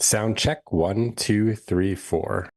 Sound check 1, 2, 3, 4.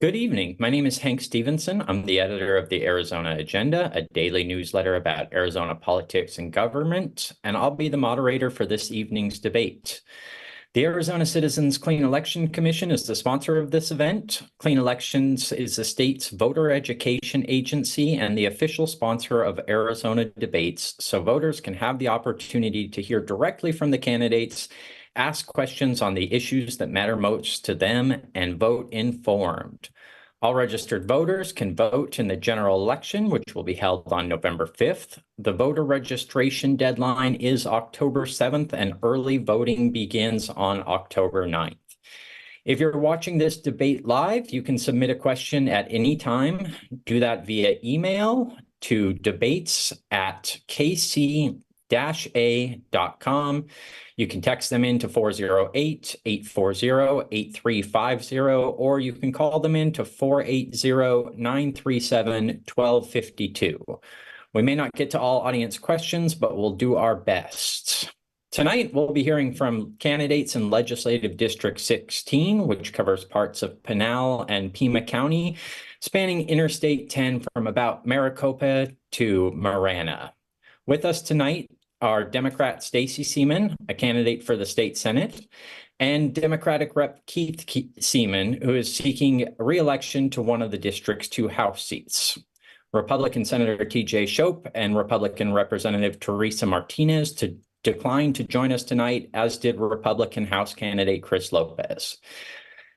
Good evening. My name is Hank Stevenson. I'm the editor of the Arizona Agenda, a daily newsletter about Arizona politics and government, and I'll be the moderator for this evening's debate. The Arizona Citizens Clean Election Commission is the sponsor of this event. Clean Elections is the state's voter education agency and the official sponsor of Arizona debates, so voters can have the opportunity to hear directly from the candidates, ask questions on the issues that matter most to them, and vote informed. All registered voters can vote in the general election, which will be held on November 5th. The voter registration deadline is October 7th, and early voting begins on October 9th. If you're watching this debate live, you can submit a question at any time. Do that via email to debates@kc-a.com. You can text them in to 408-840-8350, or you can call them in to 480-937-1252. We may not get to all audience questions, but we'll do our best. Tonight, we'll be hearing from candidates in Legislative District 16, which covers parts of Pinal and Pima County, spanning Interstate 10 from about Maricopa to Marana. With us tonight are Democrat Stacy Seaman, a candidate for the state Senate, and Democratic Rep. Keith Seaman, who is seeking re-election to one of the district's 2 House seats. Republican Senator T.J. Shope and Republican Representative Teresa Martinez declined to join us tonight, as did Republican House candidate Chris Lopez.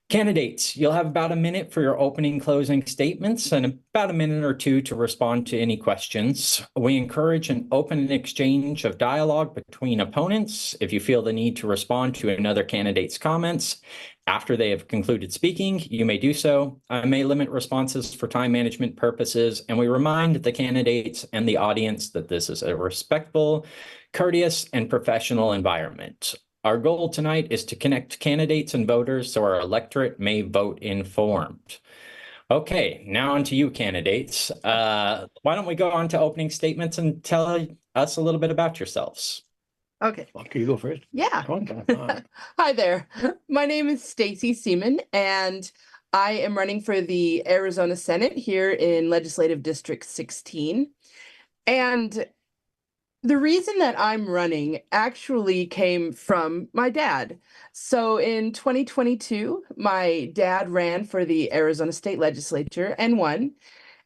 Candidates, you'll have about a minute for your opening closing statements and about a minute or two to respond to any questions. We encourage an open exchange of dialogue between opponents. If you feel the need to respond to another candidate's comments after they have concluded speaking, you may do so. I may limit responses for time management purposes, and we remind the candidates and the audience that this is a respectful, courteous, and professional environment. Our goal tonight is to connect candidates and voters so our electorate may vote informed. Okay, now on to you, candidates. Why don't we go on to opening statements and tell us a little bit about yourselves? Okay. Can you go first? Yeah. Hi there. My name is Stacy Seaman, and I am running for the Arizona Senate here in Legislative District 16. And the reason that I'm running actually came from my dad. So in 2022, my dad ran for the Arizona State Legislature and won.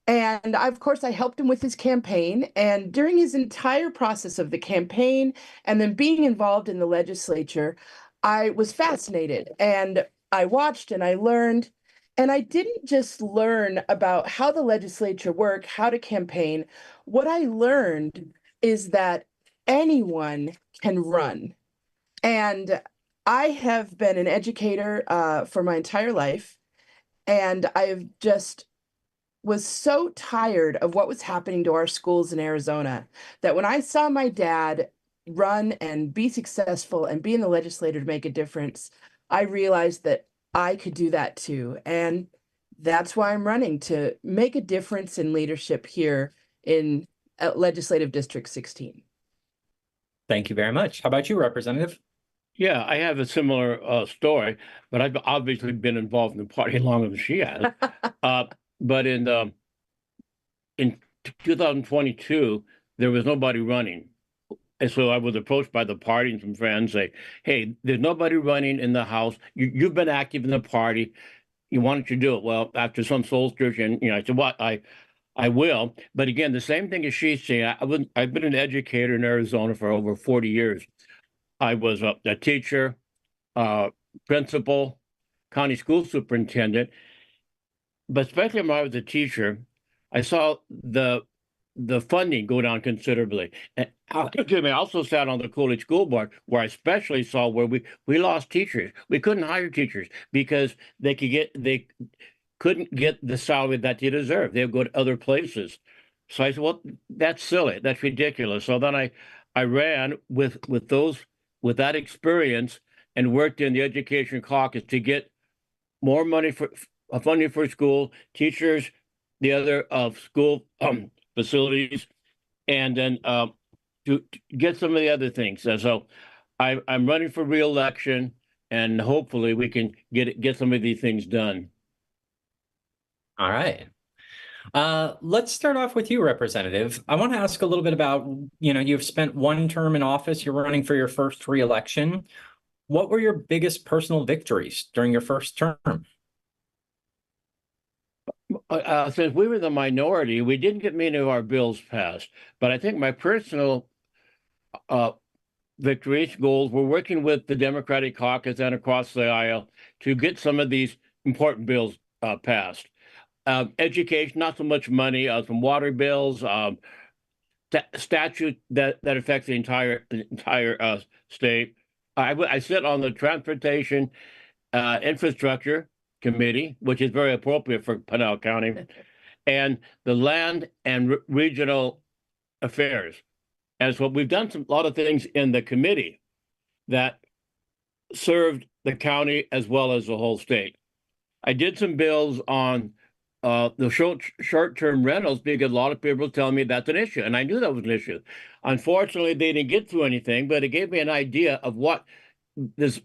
And of course, I helped him with his campaign. And during his entire process of the campaign and then being involved in the legislature, I was fascinated and I watched and I learned. And I didn't just learn about how the legislature work, how to campaign. What I learned is that anyone can run. And I have been an educator for my entire life. And I've just was so tired of what was happening to our schools in Arizona that when I saw my dad run and be successful and be in the legislature to make a difference, I realized that I could do that too. And that's why I'm running, to make a difference in leadership here in Legislative District 16. Thank you very much. How about you, Representative? Yeah, I have a similar story, but I've obviously been involved in the party longer than she has. But in 2022, there was nobody running. And so I was approached by the party and some friends say, hey, there's nobody running in the House. You've been active in the party. Why don't you do it? Well, after some soul searching, I said, well, I will. But again, the same thing as she's saying, I've been an educator in Arizona for over 40 years. I was a teacher, principal, county school superintendent. But especially when I was a teacher, I saw the funding go down considerably. And I also sat on the Coolidge School Board, where I especially saw where we lost teachers. We couldn't hire teachers because they couldn't get the salary that they deserve. They would go to other places. So I said, well, that's silly. That's ridiculous. So then I ran with that experience and worked in the education caucus to get more money for funding for school, teachers, the other school facilities, and then to get some of the other things. So I'm running for re-election, and hopefully we can get some of these things done. All right. Let's start off with you, Representative. I want to ask a little bit about, you've spent one term in office, you're running for your first re-election. What were your biggest personal victories during your first term? Since we were the minority, we didn't get many of our bills passed. But I think my personal victories, goals, were working with the Democratic caucus and across the aisle to get some of these important bills passed. Education, not so much money, some water bills, statute that affects the entire state. I sit on the transportation infrastructure committee, which is very appropriate for Pinal County, and the land and regional affairs. And so we've done a lot of things in the committee that served the county as well as the whole state. I did some bills on the short-term rentals because a lot of people tell me that's an issue, and I knew that was an issue. Unfortunately, they didn't get through anything, but it gave me an idea of what this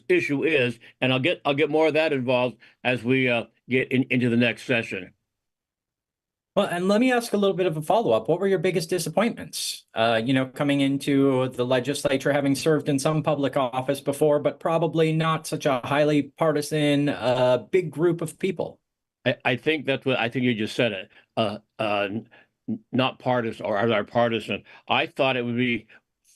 issue is, and I'll get more of that involved as we get into the next session. Well, and let me ask a little bit of a follow-up. What were your biggest disappointments? Coming into the legislature, having served in some public office before, but probably not such a highly partisan, big group of people. I think that's what I think you just said it. Not partisan or partisan. I thought it would be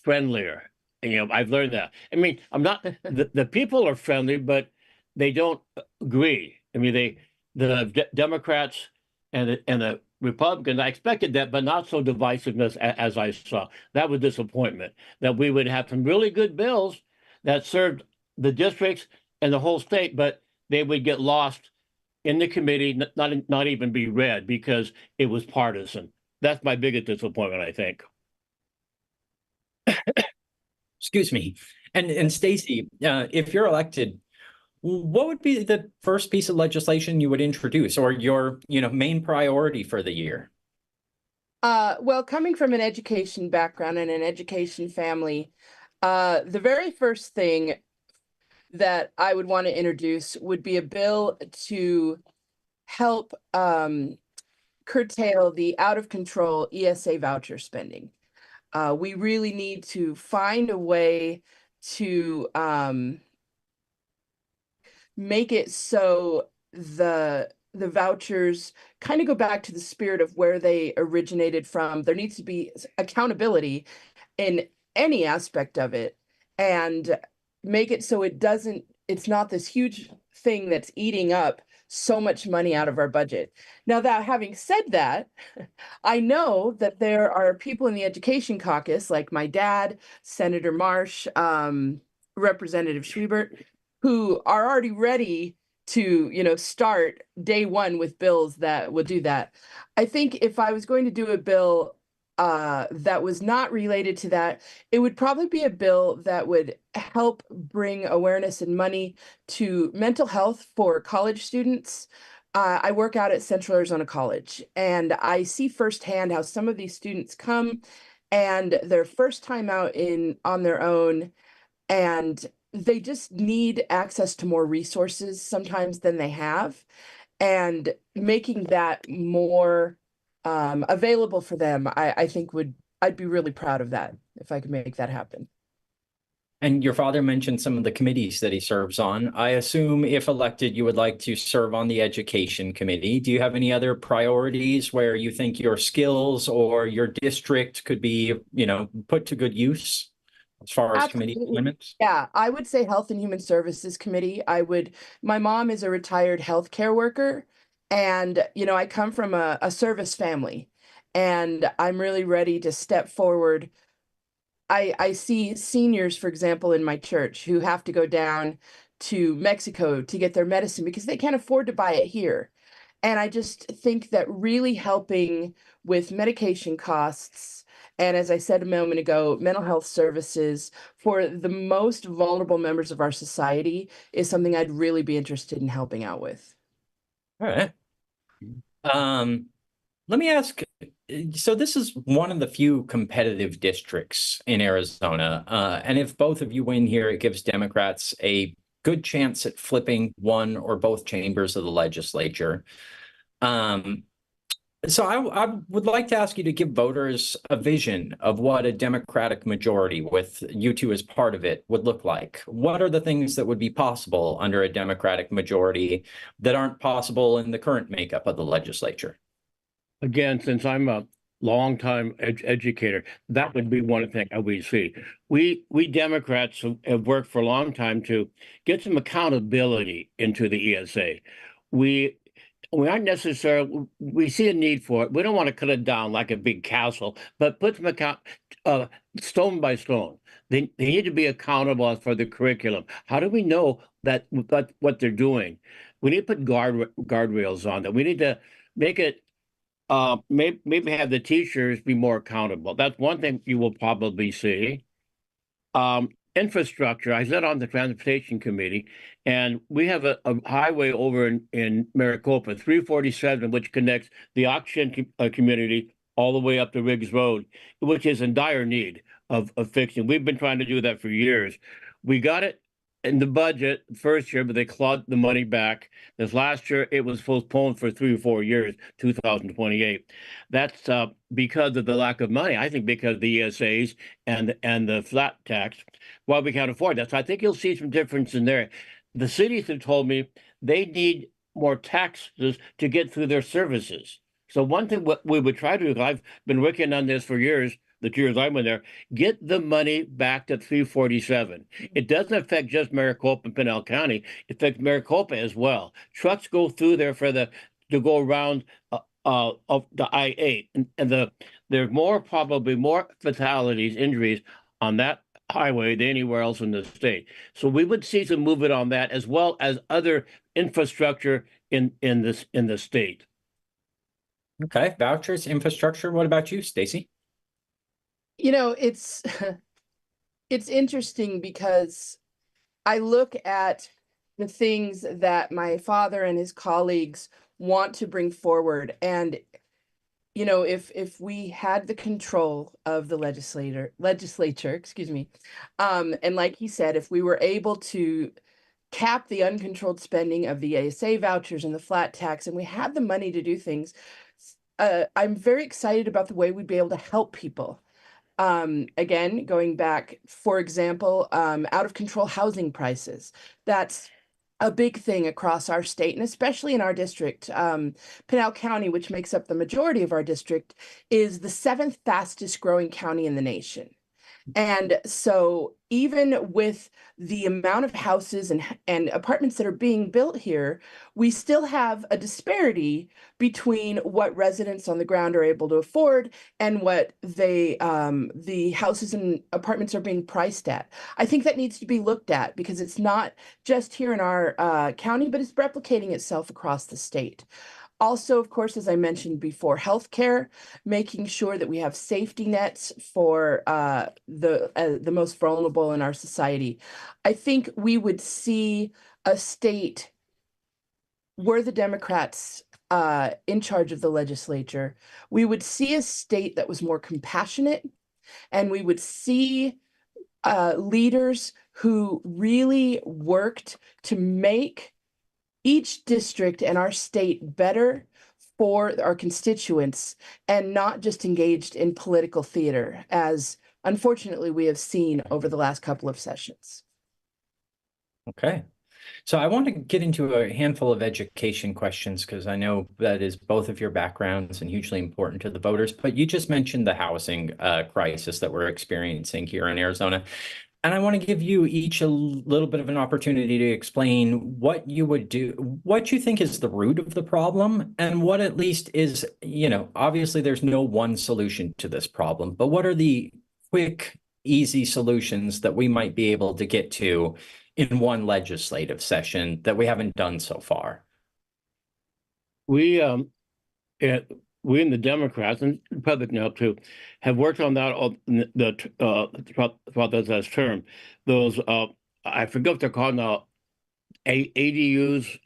friendlier. I've learned that. I mean, I'm not the people are friendly, but they don't agree. I mean, the Democrats and the Republicans, I expected that, but not so divisiveness as I saw. That was disappointment. That we would have some really good bills that served the districts and the whole state, but they would get lost in the committee, not even be read because it was partisan. That's my biggest disappointment, I think. Excuse me. And Stacy, if you're elected, what would be the first piece of legislation you would introduce, or your, main priority for the year? Well, coming from an education background and an education family, the very first thing that I would want to introduce would be a bill to help curtail the out of control ESA voucher spending. We really need to find a way to make it so the vouchers kind of go back to the spirit of where they originated from. There needs to be accountability in any aspect of it, and make it so it's not this huge thing that's eating up so much money out of our budget. Now, that having said that, I know that there are people in the education caucus, like my dad, Senator Marsh, Representative Schwiebert, who are already ready to, start day one with bills that will do that. I think if I was going to do a bill that was not related to that, it would probably be a bill that would help bring awareness and money to mental health for college students. I work out at Central Arizona College, and I see firsthand how some of these students come and their first time out on their own, and they just need access to more resources sometimes than they have, and making that more available for them, I think I'd be really proud of that if I could make that happen. And your father mentioned some of the committees that he serves on. I assume if elected, you would like to serve on the education committee. Do you have any other priorities where you think your skills or your district could be, put to good use as far as committee appointments? Yeah, I would say Health and Human Services Committee. My mom is a retired healthcare worker, and, I come from a service family, and I'm really ready to step forward. I see seniors, for example, in my church who have to go down to Mexico to get their medicine because they can't afford to buy it here. And I just think that really helping with medication costs, and as I said a moment ago, mental health services for the most vulnerable members of our society is something I'd really be interested in helping out with. All right. Let me ask, so this is one of the few competitive districts in Arizona. And if both of you win here, it gives Democrats a good chance at flipping one or both chambers of the legislature. So I would like to ask you to give voters a vision of what a Democratic majority with you two as part of it would look like. What are the things that would be possible under a Democratic majority that aren't possible in the current makeup of the legislature? Again, since I'm a longtime educator, that would be one thing I would see. We Democrats have worked for a long time to get some accountability into the ESA. We aren't necessarily, we see a need for it. We don't want to cut it down like a big castle, but put some account stone by stone. They need to be accountable for the curriculum. How do we know that what they're doing? We need to put guardrails on that. We need to make it maybe have the teachers be more accountable. That's one thing you will probably see. Infrastructure. I sit on the transportation committee, and we have a highway over in Maricopa, 347, which connects the auction community all the way up to Riggs Road, which is in dire need of fixing. We've been trying to do that for years. We got it in the budget first year, but they clawed the money back. This last year, it was postponed for 3 or 4 years, 2028. That's because of the lack of money. I think because of the ESAs and the flat tax. Well, we can't afford that. So I think you'll see some difference in there. The cities have told me they need more taxes to get through their services. So one thing what we would try to do, I've been working on this for years, the years I've been there, get the money back to 347. It doesn't affect just Maricopa and Pinal County. It affects Maricopa as well. Trucks go through there to go around of the I-8, and there's probably more fatalities, injuries on that highway than anywhere else in the state. So we would see some movement on that, as well as other infrastructure in the state. Okay, vouchers, infrastructure. What about you, Stacy? You know, it's it's interesting because I look at the things that my father and his colleagues want to bring forward, and you know, if we had the control of the legislature, excuse me, and like he said, if we were able to cap the uncontrolled spending of the ASA vouchers and the flat tax, and we had the money to do things, I'm very excited about the way we'd be able to help people. Again, going back, for example, out of control housing prices. That's a big thing across our state, and especially in our district. Pinal County, which makes up the majority of our district, is the 7th fastest growing county in the nation. And so even with the amount of houses and apartments that are being built here, we still have a disparity between what residents on the ground are able to afford and what the houses and apartments are being priced at. I think that needs to be looked at because it's not just here in our county, but it's replicating itself across the state. Also, of course, as I mentioned before, healthcare, making sure that we have safety nets for the most vulnerable in our society. I think we would see a state were the Democrats in charge of the legislature. We would see a state that was more compassionate, and we would see leaders who really worked to make each district and our state better for our constituents and not just engaged in political theater, as unfortunately we have seen over the last couple of sessions. Okay. So I want to get into a handful of education questions because I know that is both of your backgrounds and hugely important to the voters, but you just mentioned the housing crisis that we're experiencing here in Arizona. And I want to give you each a little bit of an opportunity to explain what you would do, what you think is the root of the problem, and what at least is, you know, obviously there's no one solution to this problem, but what are the quick, easy solutions that we might be able to get to in one legislative session that we haven't done so far? We in the Democrats and Republicans now too have worked on that throughout this term. Those I forget what they're called now, ADUs.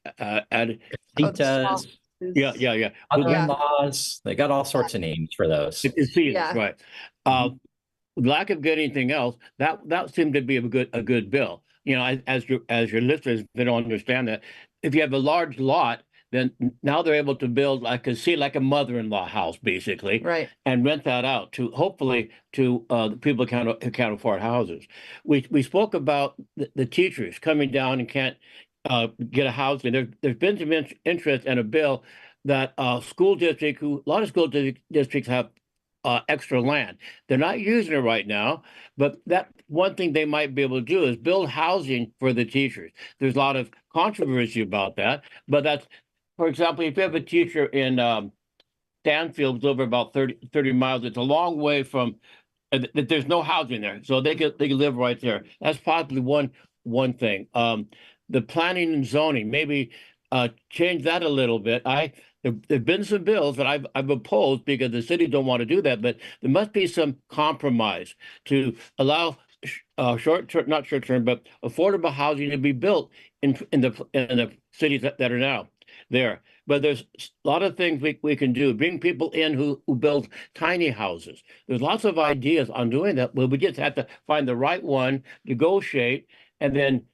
Yeah. Laws. They got all sorts of names for those. It's right. Lack of getting anything else, that seemed to be a good bill. You know, as your listeners, they don't understand that if you have a large lot, then now they're able to build like a mother-in-law house basically, Right. and rent that out to hopefully to the people who can't afford houses. We spoke about the teachers coming down and can't get a housing. There's been some interest in a bill that a lot of school districts have extra land. They're not using it right now, but that one thing they might be able to do is build housing for the teachers. There's a lot of controversy about that, but that's, for example, if you have a teacher in Stanfield, over about 30 miles, it's a long way from, there's no housing there, so they can live right there. That's possibly one thing. The planning and zoning, maybe change that a little bit. There've been some bills that I've opposed because the city don't want to do that, but there must be some compromise to allow not short term, but affordable housing to be built in the cities that are now there. But there's a lot of things we can do. Bring people in who build tiny houses. There's lots of ideas on doing that. Well, we just have to find the right one, negotiate, and then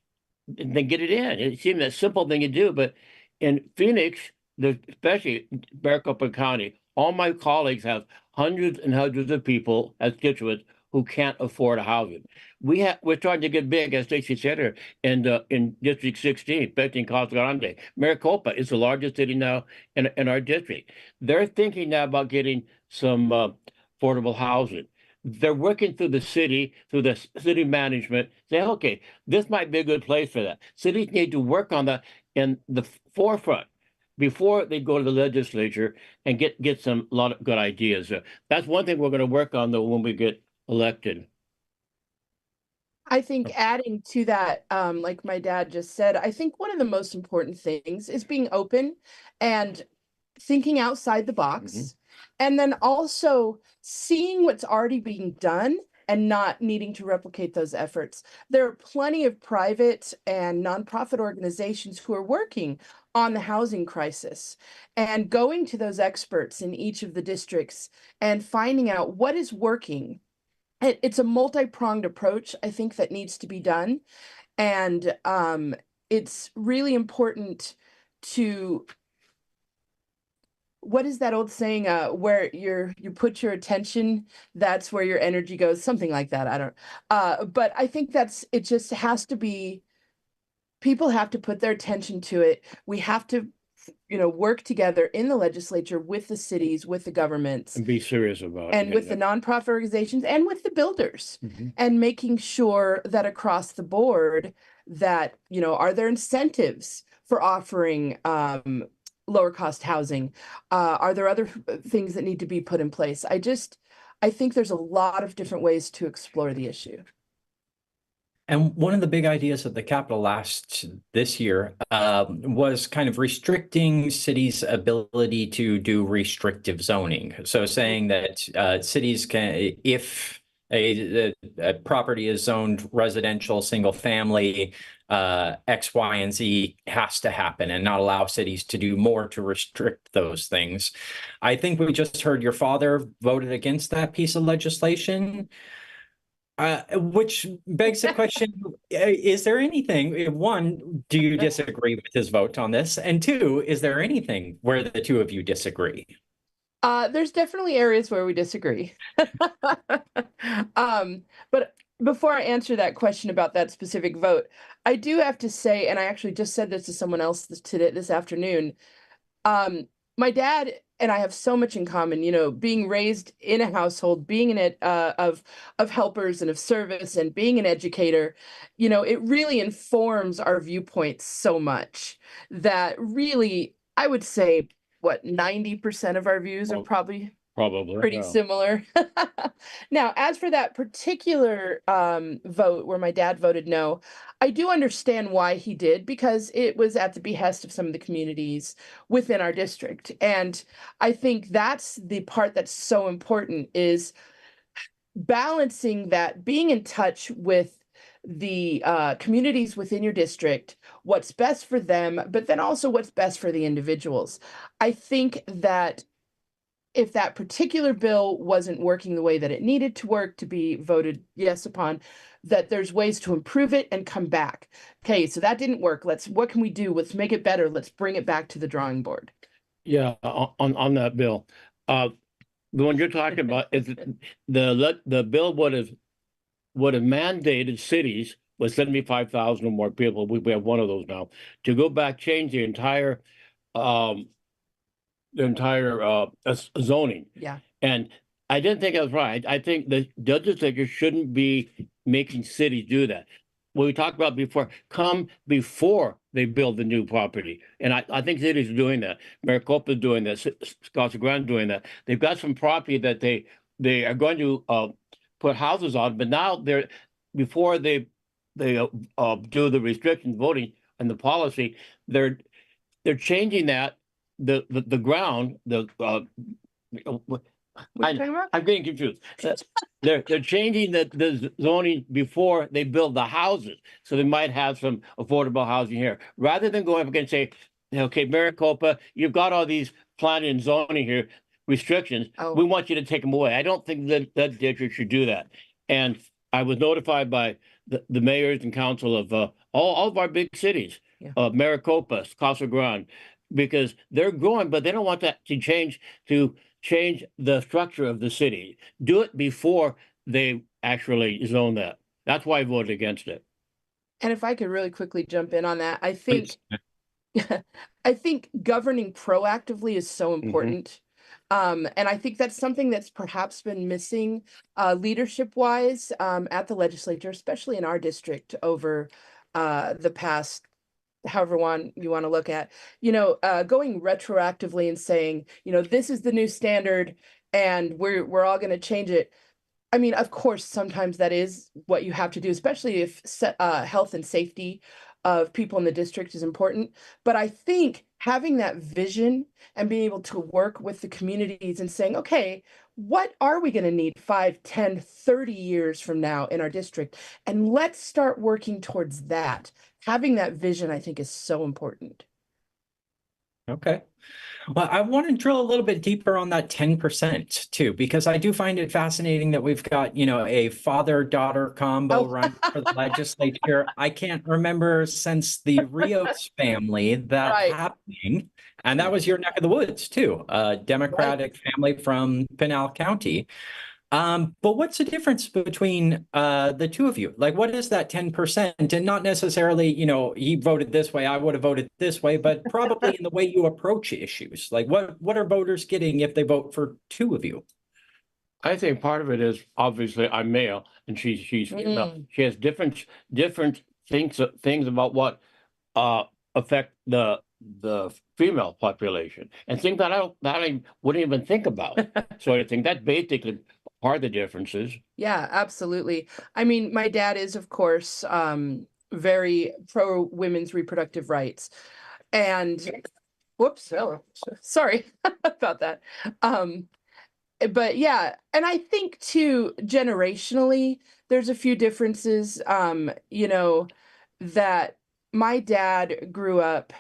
get it in. It seems a simple thing to do, but in Phoenix, especially Maricopa County, all my colleagues have hundreds and hundreds of people as constituents who can't afford a housing. We're trying to get big, as Stacy said here, in District 16, especially in Casa Grande. Maricopa is the largest city now in our district. They're thinking now about getting some affordable housing. They're working through the city management, say, okay, this might be a good place for that. Cities need to work on that in the forefront before they go to the legislature and get a lot of good ideas. That's one thing we're going to work on, though, when we get elected. I think adding to that, like my dad just said, I think one of the most important things is being open and thinking outside the box, and then also seeing what's already being done and not needing to replicate those efforts. There are plenty of private and nonprofit organizations who are working on the housing crisis, and going to those experts in each of the districts and finding out what is working. It's a multi-pronged approach, I think, that needs to be done. And it's really important to, what is that old saying, where you put your attention, that's where your energy goes, something like that. I don't, but I think it just has to be, people have to put their attention to it. We have to, work together in the legislature with the cities, with the governments, and be serious about it. And with the nonprofit organizations and with the builders, and making sure that across the board that, are there incentives for offering lower cost housing? Are there other things that need to be put in place? I think there's a lot of different ways to explore the issue. And one of the big ideas at the Capitol this year was kind of restricting cities' ability to do restrictive zoning. So saying that cities can, if a property is zoned residential, single family, X, Y, and Z has to happen, and not allow cities to do more to restrict those things. I think we just heard your father voted against that piece of legislation. Which begs the question, is there anything, one, do you disagree with his vote on this? And two, is there anything where the two of you disagree? There's definitely areas where we disagree. But before I answer that question about that specific vote, I do have to say, and I actually just said this to someone else this afternoon, my dad and I have so much in common, being raised in a household, being in it of helpers and of service, and being an educator, it really informs our viewpoints so much that really, I would say, 90% of our views are probably pretty similar. Now, as for that particular vote where my dad voted no, I do understand why he did, because it was at the behest of some of the communities within our district. And I think that's the part that's so important, is balancing that, being in touch with the communities within your district, what's best for them, but then also what's best for the individuals. I think that if that particular bill wasn't working the way that it needed to work to be voted yes upon, that there's ways to improve it and come back. Okay, so that didn't work. What can we do? Let's make it better. Let's bring it back to the drawing board. Yeah, on that bill, the one you're talking about is the bill would have mandated cities with 75,000 or more people. We have one of those now to go back, change the entire zoning. Yeah. And I didn't think I was right. I think the legislature shouldn't be making cities do that. What we talked about before, come before they build the new property. And I think cities are doing that. Maricopa is doing that. Casa Grande doing that. They've got some property that they are going to put houses on, but now before they do the restrictions voting and the policy, they're changing that the ground I'm getting confused. They're changing the zoning before they build the houses, so they might have some affordable housing here, rather than going up and say, okay, Maricopa, you've got all these planning and zoning here restrictions. Oh. We want you to take them away. I don't think that district should do that. And I was notified by the mayors and council of all of our big cities, Maricopa, Casa Grande, because they're growing, but they don't want that to change the structure of the city. Do it before they actually zone that. That's why I voted against it. And if I could really quickly jump in on that, I think I think governing proactively is so important. And I think that's something that's perhaps been missing leadership wise at the legislature, especially in our district over the past however you want to look at, going retroactively and saying, this is the new standard and we're all going to change it. I mean, of course, sometimes that is what you have to do, especially if health and safety of people in the district is important. But I think having that vision and being able to work with the communities and saying, okay, what are we going to need 5, 10, 30 years from now in our district? And let's start working towards that. Having that vision, I think, is so important. Okay. Well, I want to drill a little bit deeper on that 10% too, because I do find it fascinating that we've got, a father-daughter combo run for the legislature. I can't remember since the Rios family that happening. And that was your neck of the woods too, a Democratic family from Pinal County. But what's the difference between the two of you? Like, what is that 10%? And not necessarily, he voted this way, I would have voted this way, but probably in the way you approach issues. Like, what are voters getting if they vote for two of you? I think part of it is obviously I'm male, and she's female. She has different things about what affect the female population, and things that I wouldn't even think about. So I think that basically are the differences. Yeah, absolutely. I mean, my dad is, of course, very pro women's reproductive rights. And whoops, sorry about that. But yeah, and I think too, generationally, there's a few differences, that my dad grew up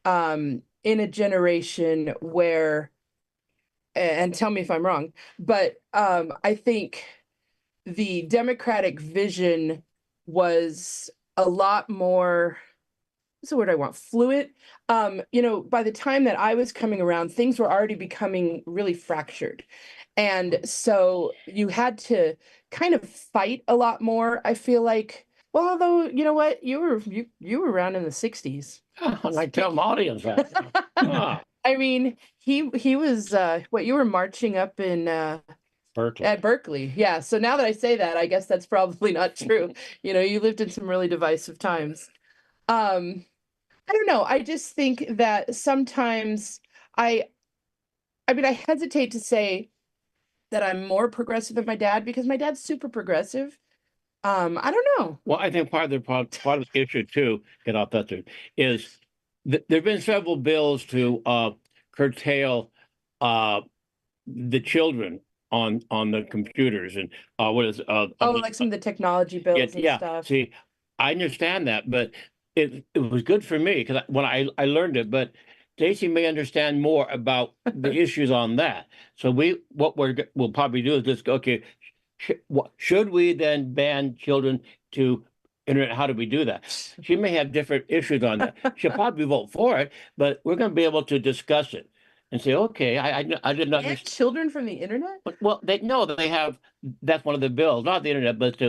in a generation where, and tell me if I'm wrong, but I think the Democratic vision was a lot more, what's the word I want, fluid. By the time that I was coming around, things were already becoming really fractured. And so you had to kind of fight a lot more, I feel like. Well, although, you know what, you were around in the 60s. I tell my audience that. I mean, he was you were marching up in Berkeley. At Berkeley. Yeah. So now that I say that, I guess that's probably not true. You lived in some really divisive times. I don't know. I just think that sometimes I hesitate to say that I'm more progressive than my dad because my dad's super progressive. I don't know. Well, I think part of the issue too, get off that too, is there have been several bills to curtail the children on the computers and like some of the technology bills and stuff. See, I understand that, but it was good for me because when I learned it, but Stacy may understand more about the issues on that. So we'll probably do is just go, okay, should we then ban children to internet? How do we do that? She may have different issues on that. She'll probably vote for it, but we're going to be able to discuss it and say, okay, I didn't Ban understand. children from the internet? Well, they know that they have, that's one of the bills, not the internet, but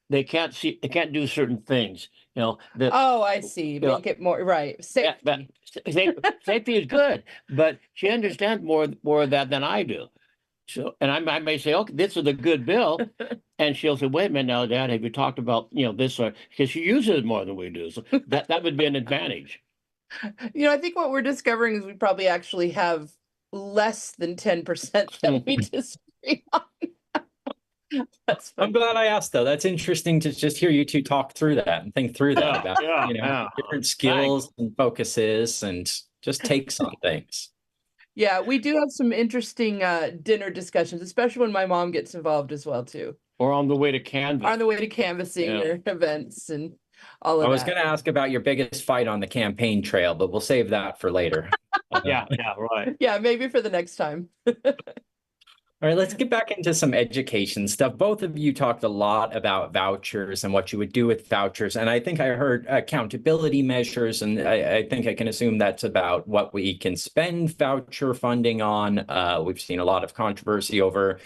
they can't do certain things. Oh, I see. know, Make it more right. Yeah, but Safety. safety is good, but she understands more of that than I do. So, and I may say, okay, this is a good bill, and she'll say, wait a minute now, Dad, have you talked about this? Because she uses it more than we do, so that would be an advantage. I think what we're discovering is we probably actually have less than 10% that we disagree on. That's I'm funny. glad I asked, though. That's interesting to just hear you two talk through that and think through that about different skills and focuses and just takes on things. Yeah, we do have some interesting dinner discussions, especially when my mom gets involved as well too. Or on the way to Canvas. On the way to canvassing or events and all of that. I was going to ask about your biggest fight on the campaign trail, but we'll save that for later. Yeah, right. Yeah, maybe for the next time. All right, let's get back into some education stuff. Both of you talked a lot about vouchers and what you would do with vouchers. And I think I heard accountability measures, and I think I can assume that's about what we can spend voucher funding on. We've seen a lot of controversy over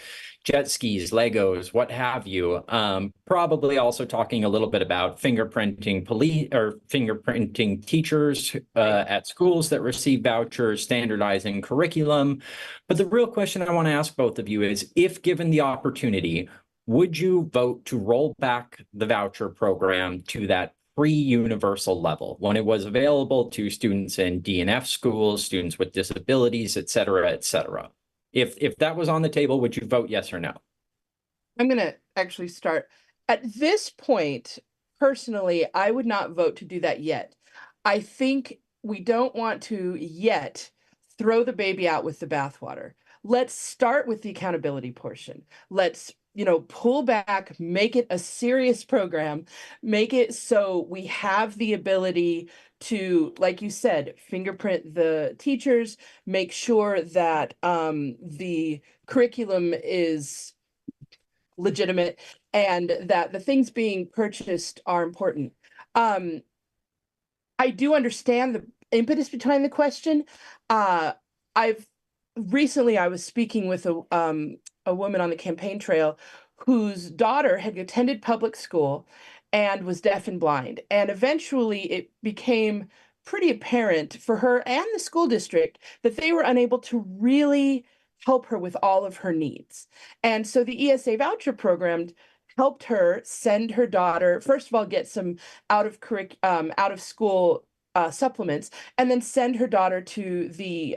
jet skis, Legos, what have you. Probably also talking a little bit about fingerprinting fingerprinting teachers at schools that receive vouchers, standardizing curriculum. But the real question I want to ask both of you is, if given the opportunity, would you vote to roll back the voucher program to that pre-universal level when it was available to students in DNF schools, students with disabilities, et cetera, et cetera? If that was on the table, would you vote yes or no? I'm going to actually start. At this point, personally, I would not vote to do that yet. I think we don't want to yet throw the baby out with the bathwater. Let's start with the accountability portion. Let's pull back, make it a serious program, make it so we have the ability to, like you said, fingerprint the teachers, make sure that the curriculum is legitimate and that the things being purchased are important. I do understand the impetus behind the question. I was speaking with a woman on the campaign trail whose daughter had attended public school and was deaf and blind. And eventually it became pretty apparent for her and the school district that they were unable to really help her with all of her needs. And so the ESA voucher program helped her send her daughter, first of all, get some out of school supplements, and then send her daughter to the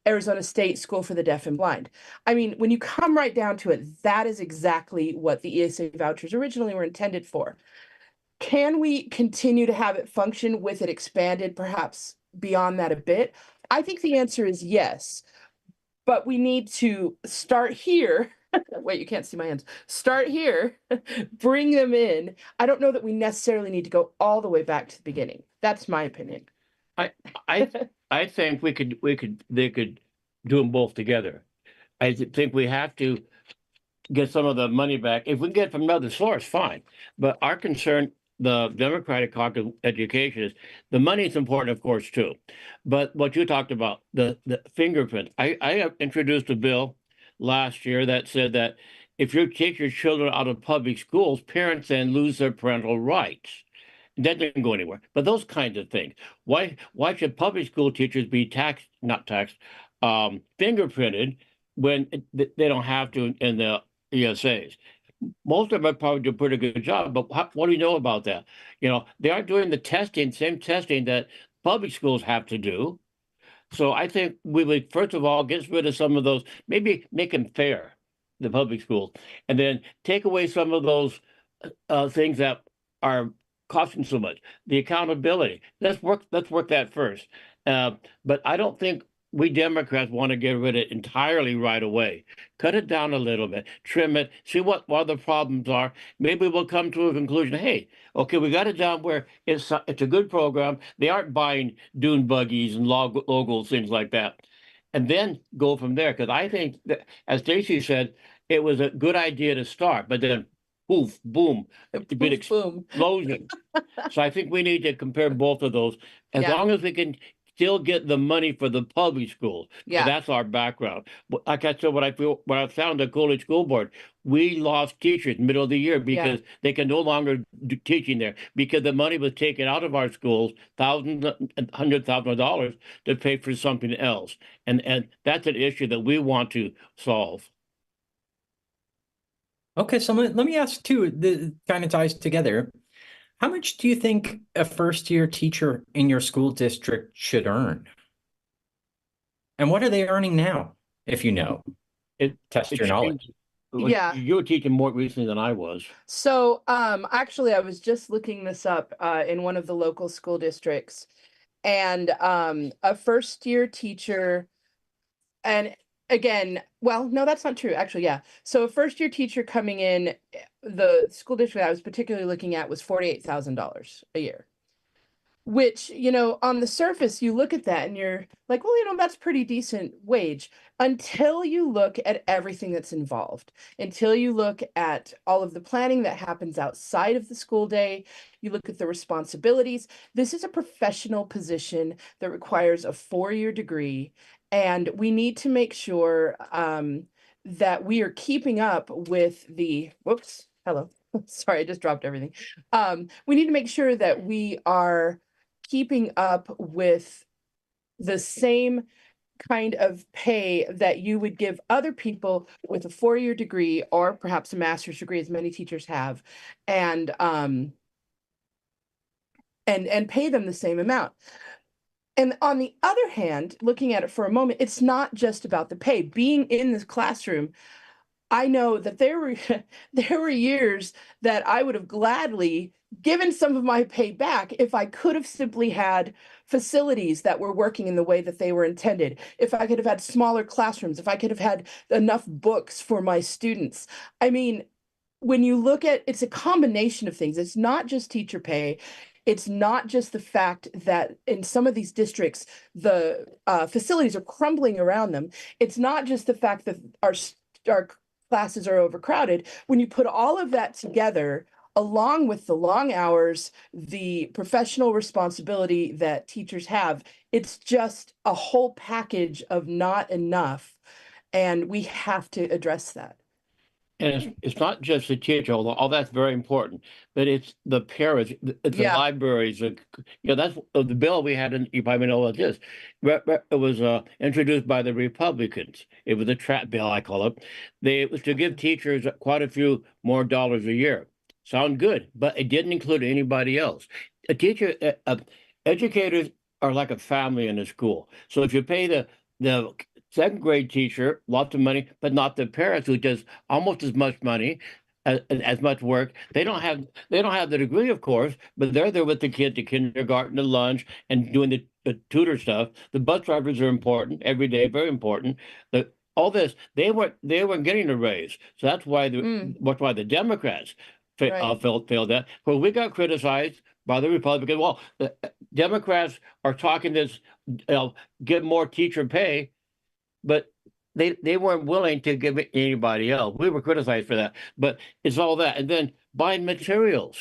Arizona State School for the Deaf and Blind. I mean, when you come right down to it, that is exactly what the ESA vouchers originally were intended for. Can we continue to have it function with it expanded, perhaps beyond that a bit? I think the answer is yes, but we need to start here. Wait, you can't see my hands. Start here, bring them in. I don't know that we necessarily need to go all the way back to the beginning. That's my opinion. I think they could do them both together. I think we have to get some of the money back. If we can get it from another source, fine. But our concern, the Democratic Caucus Education, is the money is important, of course, too. But what you talked about, the fingerprint, I introduced a bill last year that said that if you take your children out of public schools, parents then lose their parental rights. That didn't go anywhere. But those kinds of things. Why should public school teachers be fingerprinted when they don't have to in the ESAs? Most of them probably do a pretty good job, but what do we know about that? They aren't doing the same testing that public schools have to do. So I think we would, first of all, get rid of some of those, maybe make them fair, the public schools, and then take away some of those things that are costing so much. The accountability. Let's work that first. But I don't think we Democrats want to get rid of it entirely right away. Cut it down a little bit, trim it, see what the problems are. Maybe we'll come to a conclusion. Hey, okay, we got it down where it's a good program. They aren't buying dune buggies and logos, things like that, and then go from there. Because I think that, as Stacy said, it was a good idea to start, but then poof, boom, a big Poof, boom. explosion. So I think we need to compare both of those. As Yeah. long as we can still get the money for the public schools. Yeah. That's our background. Like I said, when I found the Coolidge School Board, we lost teachers middle of the year because they can no longer do teaching there because the money was taken out of our schools, thousands and hundreds of thousands of dollars to pay for something else. And that's an issue that we want to solve. Okay, so let me ask too, the kind of ties together. How much do you think a first-year teacher in your school district should earn? And what are they earning now, if you know? Test your knowledge. Yeah. You were teaching more recently than I was. So actually I was just looking this up in one of the local school districts, and a first-year teacher, and again, well, no, that's not true. Actually, yeah. So a first-year teacher coming in, the school district I was particularly looking at was $48,000 a year. Which, on the surface, you look at that and you're like, well, that's pretty decent wage until you look at everything that's involved, until you look at all of the planning that happens outside of the school day. You look at the responsibilities. This is a professional position that requires a 4-year degree, and we need to make sure that we are keeping up with the, whoops, hello. Sorry, I just dropped everything. We need to make sure that we are keeping up with the same kind of pay that you would give other people with a 4-year degree or perhaps a master's degree, as many teachers have, and pay them the same amount. And on the other hand, looking at it for a moment, it's not just about the pay. Being in this classroom, I know that there were years that I would have gladly given some of my pay back if I could have simply had facilities that were working in the way that they were intended, if I could have had smaller classrooms, if I could have had enough books for my students. I mean, when you look at, it's a combination of things. It's not just teacher pay. It's not just the fact that in some of these districts, the facilities are crumbling around them. It's not just the fact that our classes are overcrowded. When you put all of that together, along with the long hours, the professional responsibility that teachers have, it's just a whole package of not enough. And we have to address that. And it's not just the teacher, although all that's very important, but it's the parents, it's the libraries. That's the bill we had, you probably know what it is. It was introduced by the Republicans. It was a trap bill, I call it. It was to give teachers quite a few more dollars a year. Sound good, but it didn't include anybody else. A teacher, educators are like a family in a school. So if you pay the second grade teacher lots of money, but not the parents who does almost as much money, as much work. They don't have the degree, of course, but they're there with the kid to kindergarten, to lunch, and doing the tutor stuff. The bus drivers are important every day, very important. All this, they weren't getting a raise, so that's why the Democrats failed that. Well, we got criticized by the Republicans. Well, the Democrats are talking this, get more teacher pay, but they weren't willing to give it to anybody else. We were criticized for that, but it's all that. And then buying materials,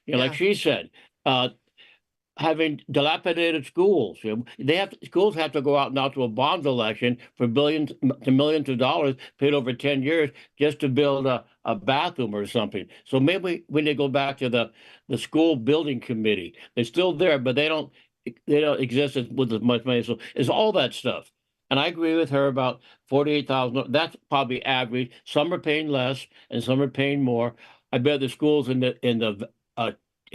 like she said, having dilapidated schools. Schools have to go out now to a bonds election for billions to millions of dollars paid over 10 years just to build a bathroom or something. So maybe we need to go back to the school building committee. They're still there, but they don't exist with as much money. So it's all that stuff. And I agree with her about 48,000. That's probably average. Some are paying less, and some are paying more. I bet the schools in the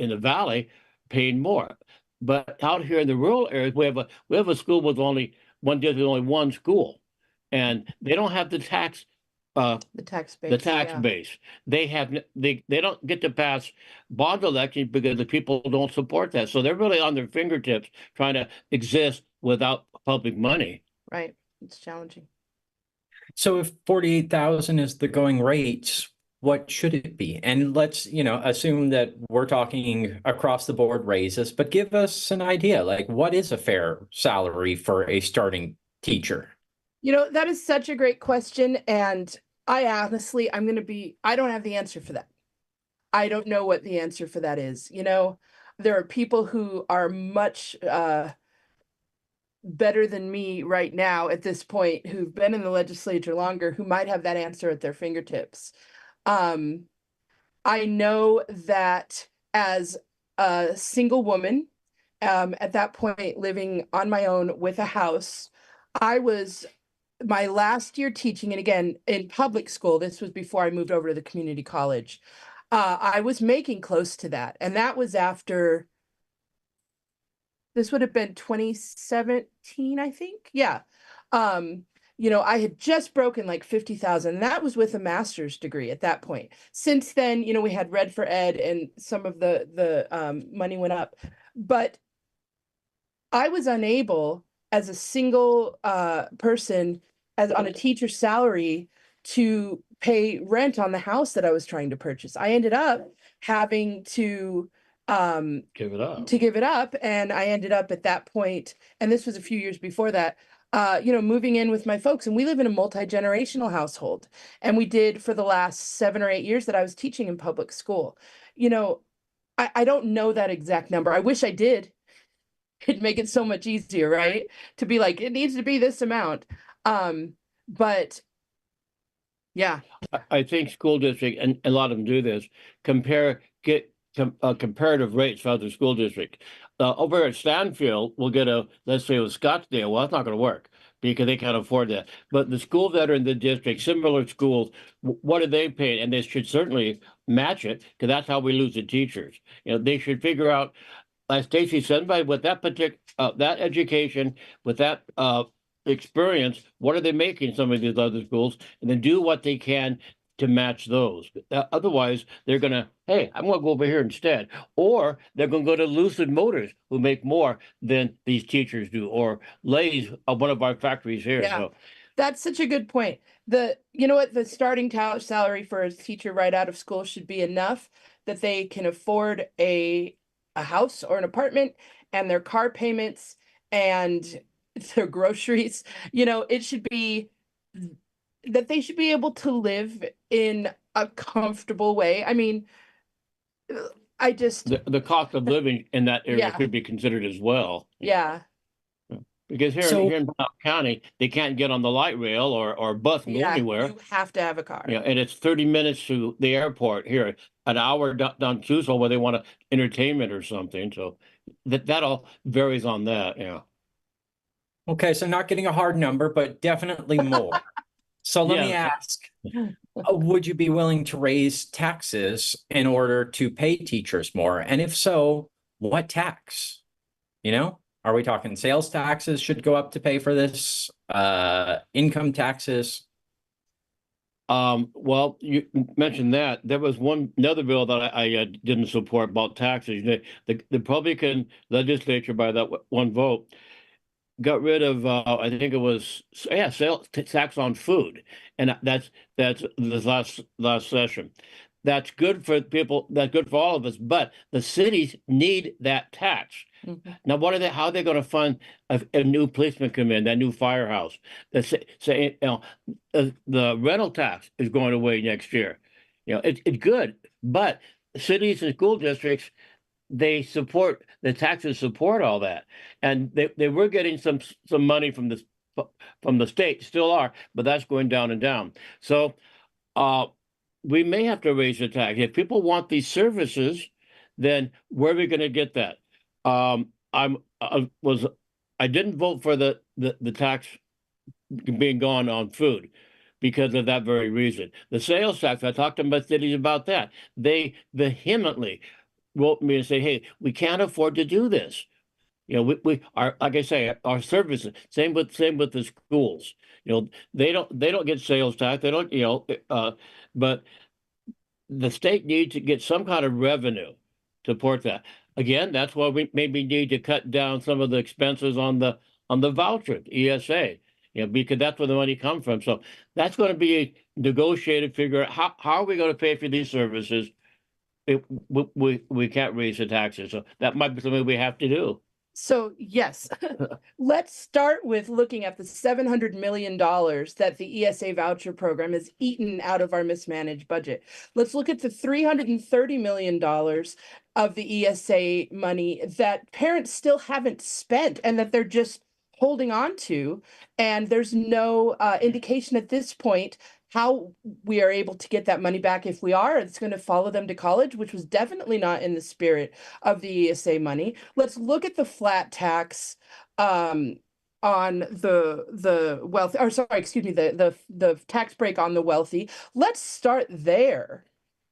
valley paying more. But out here in the rural areas, we have a school with only one school, and they don't have the tax base. They don't get to pass bond elections because the people don't support that. So they're really on their fingertips trying to exist without public money. right. It's challenging. So if 48,000 is the going rate, what should it be? And let's, assume that we're talking across the board raises, but give us an idea, like what is a fair salary for a starting teacher? That is such a great question. And I honestly, I don't have the answer for that. I don't know what the answer for that is. There are people who are much better than me right now at this point, who've been in the legislature longer, who might have that answer at their fingertips. I know that as a single woman, at that point living on my own with a house, I was my last year teaching, and again, in public school, this was before I moved over to the community college. I was making close to that. And that was after, this would have been 2017, I think. Yeah. I had just broken like 50,000. And that was with a master's degree at that point. Since then, we had Red for Ed and some of the money went up. But I was unable as a single person as on a teacher's salary to pay rent on the house that I was trying to purchase. I ended up having to Give it up. give it up. And I ended up at that point, and this was a few years before that, moving in with my folks. And we live in a multi-generational household. And we did for the last 7 or 8 years that I was teaching in public school. I don't know that exact number. I wish I did. It'd make it so much easier, right? To be like, it needs to be this amount. But yeah. I think school district, and a lot of them do this, get comparative rates for other school districts. Over at Stanfield, we'll get let's say it was Scottsdale. Well, that's not going to work because they can't afford that. But the schools that are in the district, similar schools, what do they pay? And they should certainly match it because that's how we lose the teachers. They should figure out, as Stacy said, with that that education, with that experience, what are they making some of these other schools, and then do what they can to match those. Otherwise, they're going to, hey, I'm going to go over here instead. Or they're going to go to Lucid Motors, who make more than these teachers do, or Lay's, one of our factories here. Yeah. So That's such a good point. The starting salary for a teacher right out of school should be enough that they can afford a house or an apartment and their car payments and their groceries. It should be that they should be able to live in a comfortable way. I mean, I just the cost of living in that area Yeah. could be considered as well. yeah. Because here in Brown County, they can't get on the light rail or bus and go anywhere. You have to have a car. And it's 30 minutes to the airport here, an hour down Tucson where they want entertainment or something. So that all varies on that. Yeah. Okay, so not getting a hard number, but definitely more. So let me ask, would you be willing to raise taxes in order to pay teachers more? And if so, what tax? Are we talking sales taxes should go up to pay for this? Income taxes? Well, you mentioned that. There was another bill that I didn't support about taxes. The Republican legislature, by that one vote, got rid of I think it was sales tax on food, and that's this last session. That's good for people. That's good for all of us. But the cities need that tax. Mm-hmm. Now, how are they going to fund a new policeman come in, that new firehouse? The rental tax is going away next year. It's good, but cities and school districts, the taxes support all that, and they were getting some money from the state, still are, but that's going down and down. So we may have to raise the tax if people want these services. Then where are we going to get that? I didn't vote for the tax being gone on food because of that very reason. The sales tax, I talked to my cities about that. They vehemently wrote me and say, hey, we can't afford to do this. We are, like I say, our services, same with the schools. They don't get sales tax. They don't, but the state needs to get some kind of revenue to support that. Again, that's why we maybe need to cut down some of the expenses on the voucher, ESA. because that's where the money comes from. So that's going to be a negotiated figure. How are we going to pay for these services if we can't raise the taxes? So that might be something we have to do. So yes, let's start with looking at the $700 million that the ESA voucher program has eaten out of our mismanaged budget. Let's look at the $330 million of the ESA money that parents still haven't spent and that they're just holding on to. And there's no indication at this point how we are able to get that money back. If we are, it's going to follow them to college, which was definitely not in the spirit of the ESA money. Let's look at the flat tax on the wealthy, or sorry, excuse me, the tax break on the wealthy. Let's start there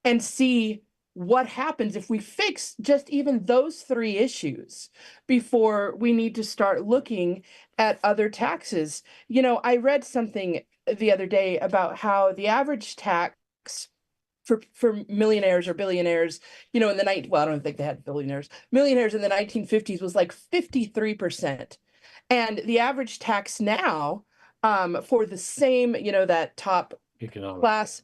and see what happens if we fix just even those three issues before we need to start looking at other taxes. You know, I read something the other day about how the average tax for millionaires or billionaires, you know, in the night, well, I don't think they had millionaires in the 1950s was like 53%. And the average tax now, for the same, you know, that top Economic class,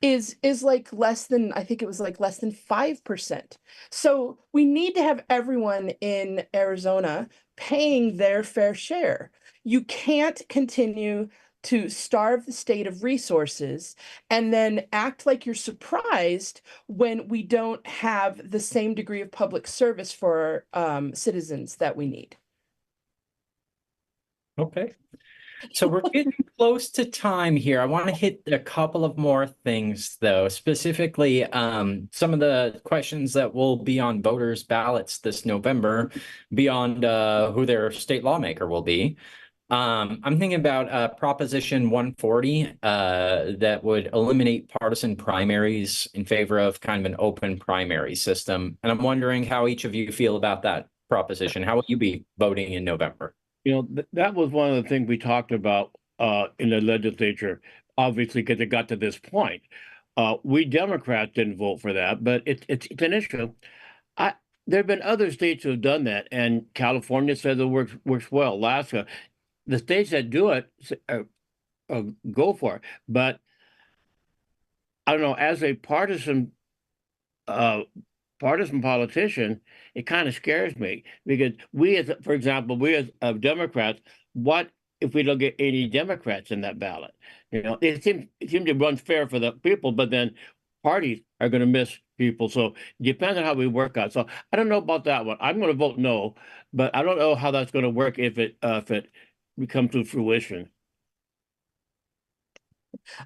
is like less than, I think it was like less than 5%. So we need to have everyone in Arizona paying their fair share. You can't continue to starve the state of resources and then act like you're surprised when we don't have the same degree of public service for citizens that we need. Okay. So we're getting close to time here. I want to hit a couple of more things, though, specifically some of the questions that will be on voters' ballots this November beyond who their state lawmaker will be. I'm thinking about Proposition 140 that would eliminate partisan primaries in favor of kind of an open primary system. And I'm wondering how each of you feel about that proposition. How will you be voting in November? That was one of the things we talked about in the legislature, obviously, because it got to this point. We Democrats didn't vote for that, but it's an issue. There have been other states who have done that, and California says it works well. Alaska, the states that do it go for it. But I don't know, as a partisan politician, it kind of scares me because for example, we as Democrats, what if we don't get any Democrats in that ballot? You know, it seems to run fair for the people, but then parties are going to miss people. So it depends on how we work out. So I don't know about that one. I'm going to vote no, but I don't know how that's going to work if it comes to fruition.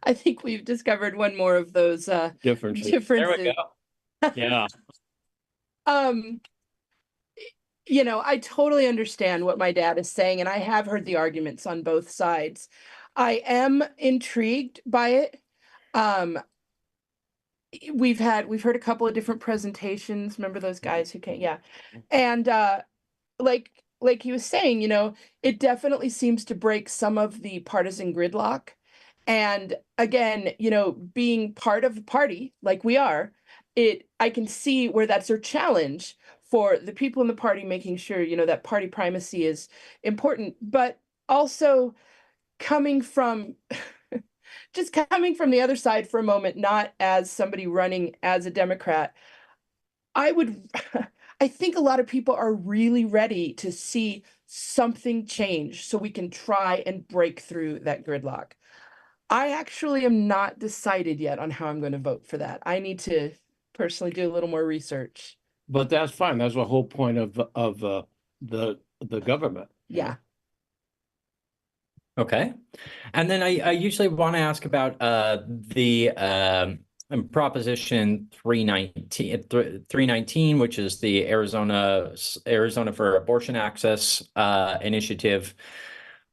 I think we've discovered one more of those differences. There we go. Yeah. You know, I totally understand what my dad is saying, and I have heard the arguments on both sides. I am intrigued by it. We've heard a couple of different presentations. Remember those guys who came? Yeah. And like he was saying, you know, it definitely seems to break some of the partisan gridlock. And again, you know, being part of a party like we are, I can see where that's a challenge for the people in the party, making sure, you know, that party primacy is important, but also coming from just coming from the other side for a moment, not as somebody running as a Democrat, I think a lot of people are really ready to see something change so we can try and break through that gridlock. I actually am not decided yet on how I'm going to vote for that. I need to personally do a little more research. But that's fine. That's the whole point of the government. Yeah. Okay. And then I usually want to ask about the Proposition 319, which is the Arizona for Abortion Access initiative.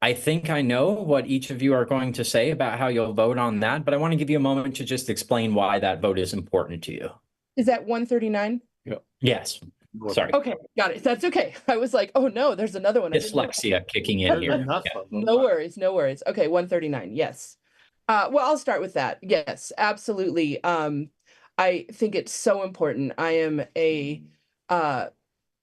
I think I know what each of you are going to say about how you'll vote on that, but I want to give you a moment to just explain why that vote is important to you. Is that 139? Yeah. Yes. Sorry. Okay, got it. That's okay. I was like, oh no, there's another one. Dyslexia kicking in here. Yeah. No worries, no worries. Okay, 139. Yes. Well, I'll start with that. Yes, absolutely. I think it's so important. I am a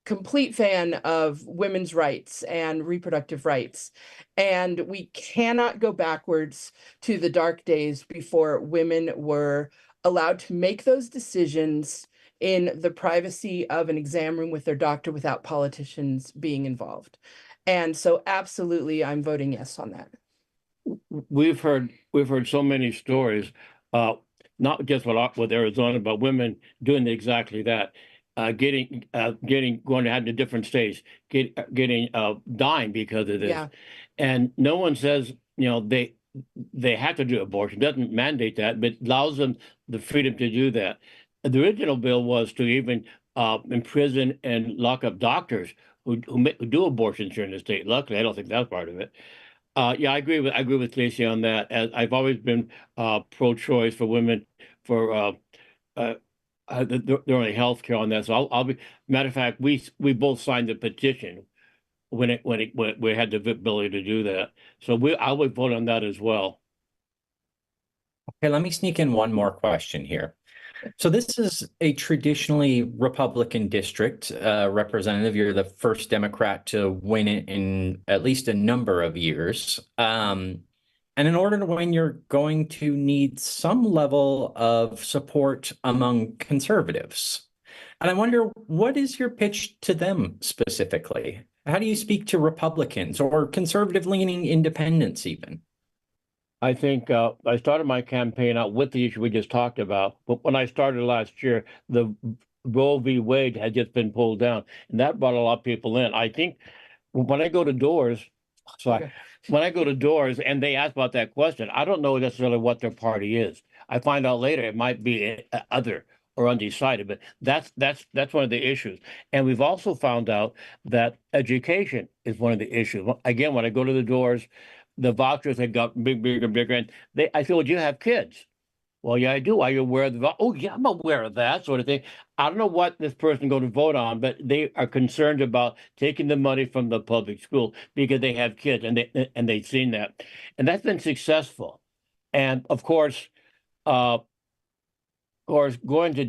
complete fan of women's rights and reproductive rights. And we cannot go backwards to the dark days before women were allowed to make those decisions in the privacy of an exam room with their doctor without politicians being involved. And so absolutely, I'm voting yes on that. We've heard so many stories, not just with Arizona, but women doing exactly that, getting going to have to different states, getting dying because of this, Yeah. and no one says they have to do abortion. Doesn't mandate that, but allows them the freedom to do that. The original bill was to even imprison and lock up doctors who do abortions here in the state. Luckily, I don't think that's part of it. Yeah, I agree with Lacey on that. As I've always been pro-choice for women for uh, their only health care on that. So I'll be. Matter of fact, we both signed the petition when we had the ability to do that. So I would vote on that as well. Okay, let me sneak in one more question here. So this is a traditionally Republican district, Representative. You're the first Democrat to win it in at least a number of years. And in order to win, you're going to need some level of support among conservatives. And I wonder, what is your pitch to them specifically? How do you speak to Republicans or conservative-leaning independents even? I think I started my campaign out with the issue we just talked about. But when I started last year, the Roe v. Wade had just been pulled down, and that brought a lot of people in. I think when I go to doors, when I go to doors and they ask about that question, I don't know necessarily what their party is. I find out later it might be other or undecided, but that's one of the issues. And we've also found out that education is one of the issues. Again, when I go to the doors, the vouchers have got bigger and bigger, and I said, "Well, do you have kids?" Well, yeah, I do. Are you aware of the? Oh, yeah, I'm aware of that sort of thing. I don't know what this person going to vote on, but they are concerned about taking the money from the public school because they have kids and they've seen that, and that's been successful. And of course, going to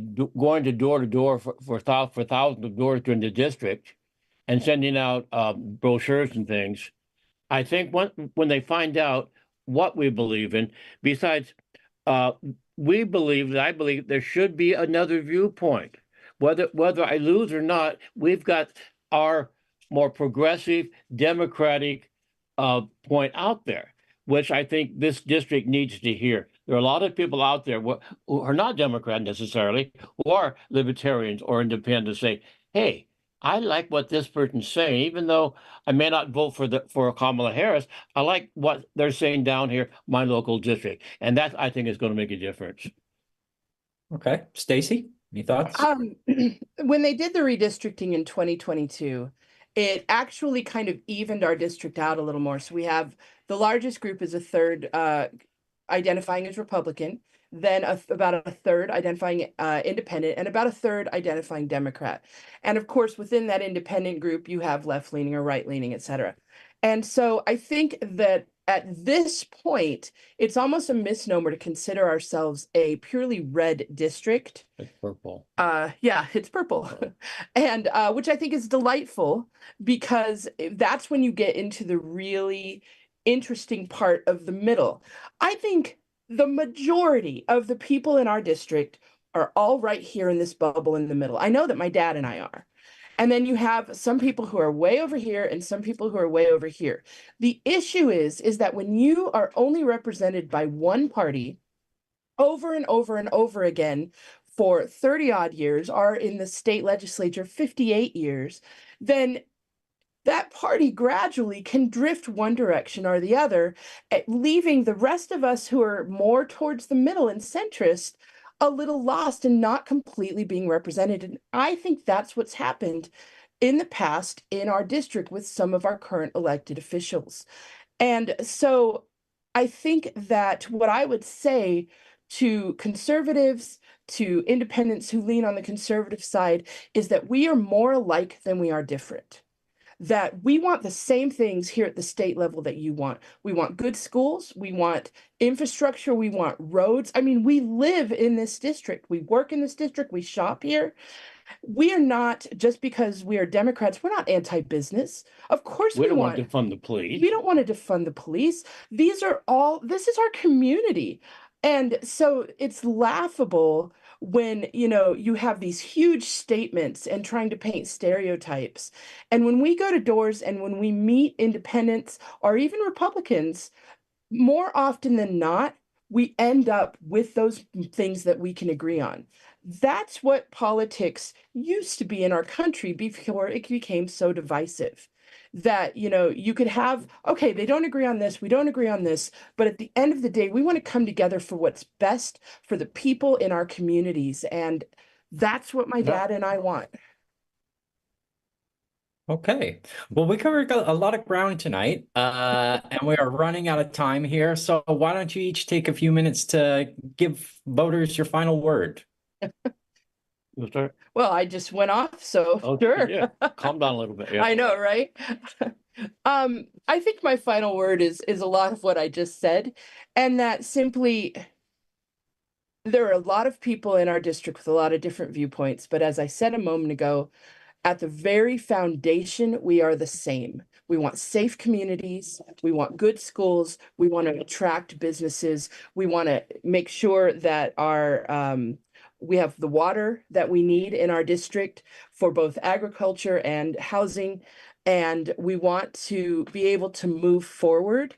door to door for thousands of doors during the district, and sending out brochures and things. I think when they find out what we believe in, besides, uh, I believe there should be another viewpoint. Whether I lose or not, we've got our more progressive, democratic point out there, which I think this district needs to hear. There are a lot of people out there who are not Democrat necessarily, who are libertarians or independents, say, "Hey, I like what this person's saying, even though I may not vote for Kamala Harris. I like what they're saying down here, my local district," and that I think is going to make a difference. Okay, Stacy, any thoughts? When they did the redistricting in 2022, it actually kind of evened our district out a little more. So we have the largest group is a third identifying as Republican, then about a third identifying independent, and about a third identifying Democrat. And of course, within that independent group, you have left-leaning or right-leaning, et cetera. And so I think that at this point, it's almost a misnomer to consider ourselves a purely red district. It's purple. Yeah, it's purple. And which I think is delightful, because that's when you get into the really interesting part of the middle. I think the majority of the people in our district are all right here in this bubble in the middle. I know that my dad and I are. And then you have some people who are way over here and some people who are way over here. The issue is that when you are only represented by one party over and over and over again for 30 odd years, or in the state legislature 58 years, then that party gradually can drift one direction or the other, leaving the rest of us who are more towards the middle and centrist a little lost and not completely being represented. And I think that's what's happened in the past in our district with some of our current elected officials. And so I think that what I would say to conservatives, to independents who lean on the conservative side, is that we are more alike than we are different. That we want the same things here at the state level that you want. We want good schools, we want infrastructure, we want roads. I mean, we live in this district, we work in this district, we shop here. We are not, just because we are Democrats, we're not anti-business. Of course We don't want to defund the police. We don't want to defund the police. This is our community. And so it's laughable when, you have these huge statements and trying to paint stereotypes. And when we go to doors and when we meet independents or even Republicans, more often than not, we end up with those things that we can agree on. That's what politics used to be in our country before it became so divisive. That, you could have, okay, they don't agree on this, we don't agree on this, but at the end of the day, we want to come together for what's best for the people in our communities. And that's what my dad and I want. Okay, well, we covered a lot of ground tonight, and we are running out of time here. So why don't you each take a few minutes to give voters your final word? You'll start? Well, I just went off, so Okay, sure. yeah. Calm down a little bit. Yeah. I know, right? I think my final word is a lot of what I just said, and that simply there are a lot of people in our district with a lot of different viewpoints, but as I said a moment ago, at the very foundation, we are the same. We want safe communities. We want good schools. We want to attract businesses. We want to make sure that we have the water that we need in our district for both agriculture and housing. And we want to be able to move forward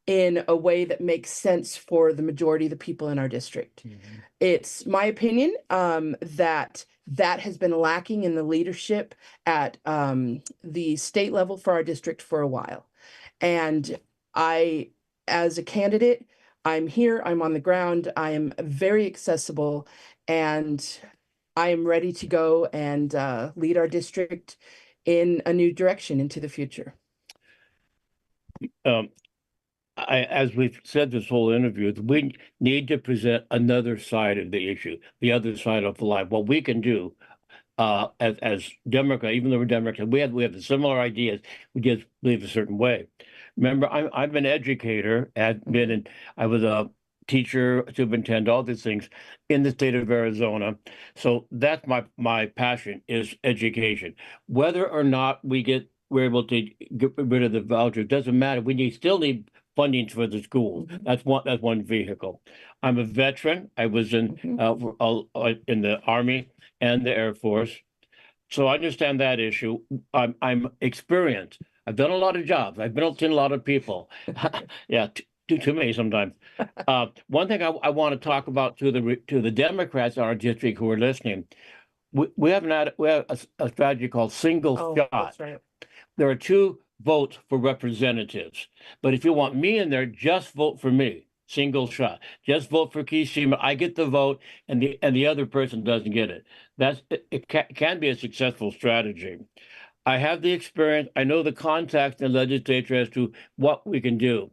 in a way that makes sense for the majority of the people in our district. Mm-hmm. It's my opinion that has been lacking in the leadership at the state level for our district for a while. And as a candidate, I'm here, I'm on the ground, I am very accessible, and I am ready to go and lead our district in a new direction into the future. As we've said this whole interview, we need to present another side of the issue, the other side of the line. What we can do as Democrat, even though we're Democrat, we have the similar ideas. We just believe a certain way. Remember, I'm an educator. I was a teacher, superintendent, all these things in the state of Arizona. So that's my passion is education. Whether or not we're able to get rid of the voucher, doesn't matter. Still need funding for the schools. Mm-hmm. That's one vehicle. I'm a veteran. I was in the Army and the Air Force, so I understand that issue. I'm experienced. I've done a lot of jobs. I've built in a lot of people. Yeah, too many sometimes. One thing I want to talk about to the Democrats in our district who are listening. We have a strategy called single shot. That's right. There are 2 votes for representatives, but if you want me in there, just vote for me. Single shot. Just vote for Keith Seaman. I get the vote, and the other person doesn't get it. It can be a successful strategy. I have the experience. I know the contacts in the legislature as to what we can do.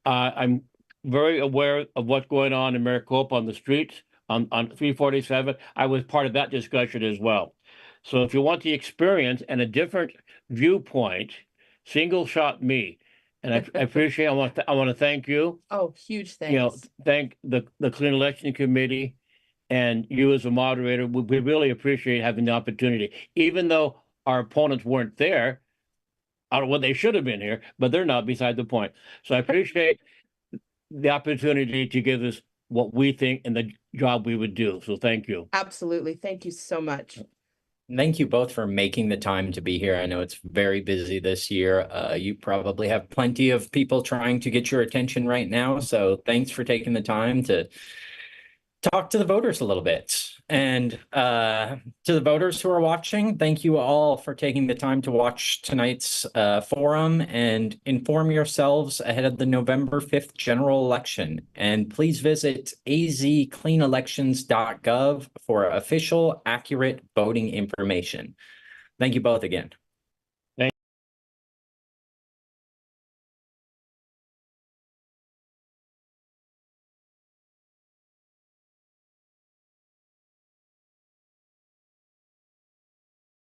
I'm very aware of what's going on in Maricopa on the streets on 347. I was part of that discussion as well. So if you want the experience and a different viewpoint, single shot me. And I appreciate. I want to thank you. Oh, huge thanks. Thank the Clean Election Committee, and you as a moderator. We really appreciate having the opportunity, even though our opponents weren't there. I don't know what they should have been here, but they're not. Beside the point. So I appreciate the opportunity to give us what we think and the job we would do. So thank you. Absolutely, thank you so much. Thank you both for making the time to be here. I know it's very busy this year. You probably have plenty of people trying to get your attention right now. So thanks for taking the time to talk to the voters a little bit. And to the voters who are watching, thank you all for taking the time to watch tonight's forum and inform yourselves ahead of the November 5th general election. And please visit azcleanelections.gov for official, accurate voting information. Thank you both again.